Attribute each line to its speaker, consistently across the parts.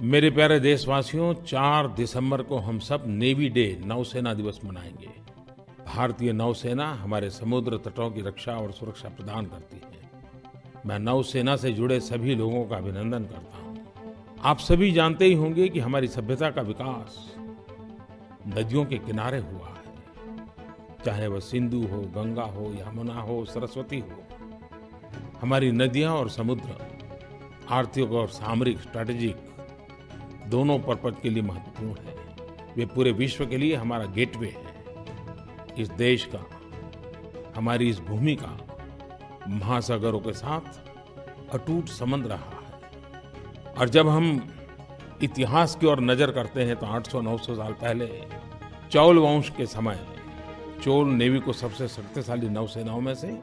Speaker 1: मेरे प्यारे देशवासियों, 4 दिसंबर को हम सब नेवी डे नौसेना दिवस मनाएंगे। भारतीय नौसेना हमारे समुद्र तटों की रक्षा और सुरक्षा प्रदान करती है। मैं नौसेना से जुड़े सभी लोगों का अभिनंदन करता हूँ। आप सभी जानते ही होंगे कि हमारी सभ्यता का विकास नदियों के किनारे हुआ है। चाहे वह सिंधु हो, गंगा हो, यमुना हो, सरस्वती हो। हमारी नदियाँ और समुद्र आर्थिक और सामरिक स्ट्रैटेजिक दोनों पर्पज के लिए महत्वपूर्ण है। वे पूरे विश्व के लिए हमारा गेटवे है। इस देश का, हमारी इस भूमि का महासागरों के साथ अटूट संबंध रहा है। और जब हम इतिहास की ओर नजर करते हैं तो 800-900 साल पहले चौल वंश के समय चोल नेवी को सबसे शक्तिशाली नौसेनाओं में से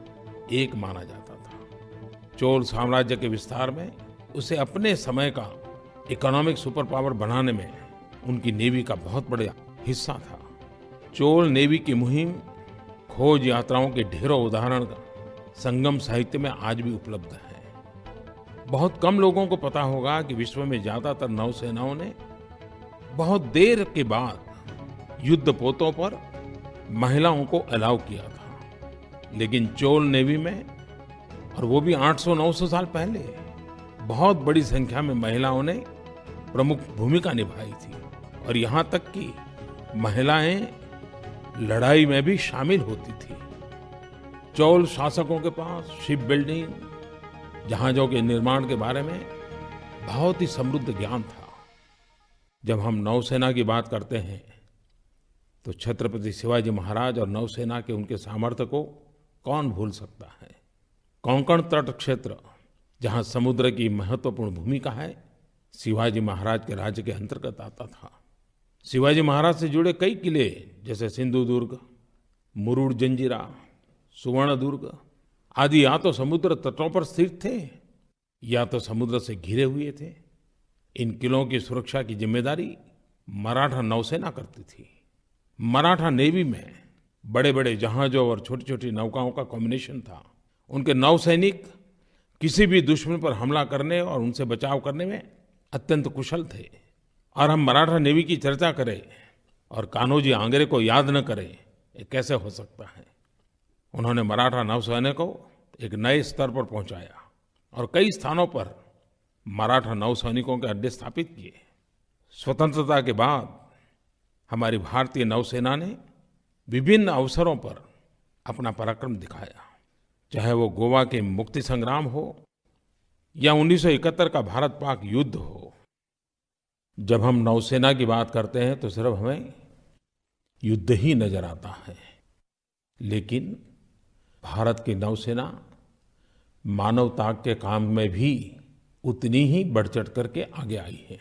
Speaker 1: एक माना जाता था। चोल साम्राज्य के विस्तार में उसे अपने समय का इकोनॉमिक सुपर पावर बनाने में उनकी नेवी का बहुत बड़ा हिस्सा था। चोल नेवी की मुहिम, खोज यात्राओं के ढेरों उदाहरण संगम साहित्य में आज भी उपलब्ध है। बहुत कम लोगों को पता होगा कि विश्व में ज्यादातर नौसेनाओं ने बहुत देर के बाद युद्धपोतों पर महिलाओं को अलाउ किया था। लेकिन चोल नेवी में, और वो भी 800-900 साल पहले, बहुत बड़ी संख्या में महिलाओं ने प्रमुख भूमिका निभाई थी। और यहाँ तक कि महिलाएं लड़ाई में भी शामिल होती थी। चोल शासकों के पास शिप बिल्डिंग, जहाजों के निर्माण के बारे में बहुत ही समृद्ध ज्ञान था। जब हम नौसेना की बात करते हैं तो छत्रपति शिवाजी महाराज और नौसेना के उनके सामर्थ्य को कौन भूल सकता है। कोंकण तट क्षेत्र, जहां समुद्र की महत्वपूर्ण भूमिका है, शिवाजी महाराज के राज्य के अंतर्गत आता था। शिवाजी महाराज से जुड़े कई किले जैसे सिंधुदुर्ग, मुरुड जंजीरा, सुवर्णदुर्ग आदि या तो समुद्र तटों पर स्थित थे या तो समुद्र से घिरे हुए थे। इन किलों की सुरक्षा की जिम्मेदारी मराठा नौसेना करती थी। मराठा नेवी में बड़े बड़े जहाजों और छोटी छोटी नौकाओं का कॉम्बिनेशन था। उनके नौसैनिक किसी भी दुश्मन पर हमला करने और उनसे बचाव करने में अत्यंत कुशल थे। और हम मराठा नेवी की चर्चा करें और कान्होजी आंग्रे को याद न करें, ये कैसे हो सकता है। उन्होंने मराठा नौसेना को एक नए स्तर पर पहुंचाया और कई स्थानों पर मराठा नौसैनिकों के अड्डे स्थापित किए। स्वतंत्रता के बाद हमारी भारतीय नौसेना ने विभिन्न अवसरों पर अपना पराक्रम दिखाया। चाहे वो गोवा के मुक्ति संग्राम हो या 1971 का भारत पाक युद्ध हो। जब हम नौसेना की बात करते हैं तो सिर्फ हमें युद्ध ही नजर आता है। लेकिन भारत की नौसेना मानवता के काम में भी उतनी ही बढ़ चढ़ करके आगे आई है।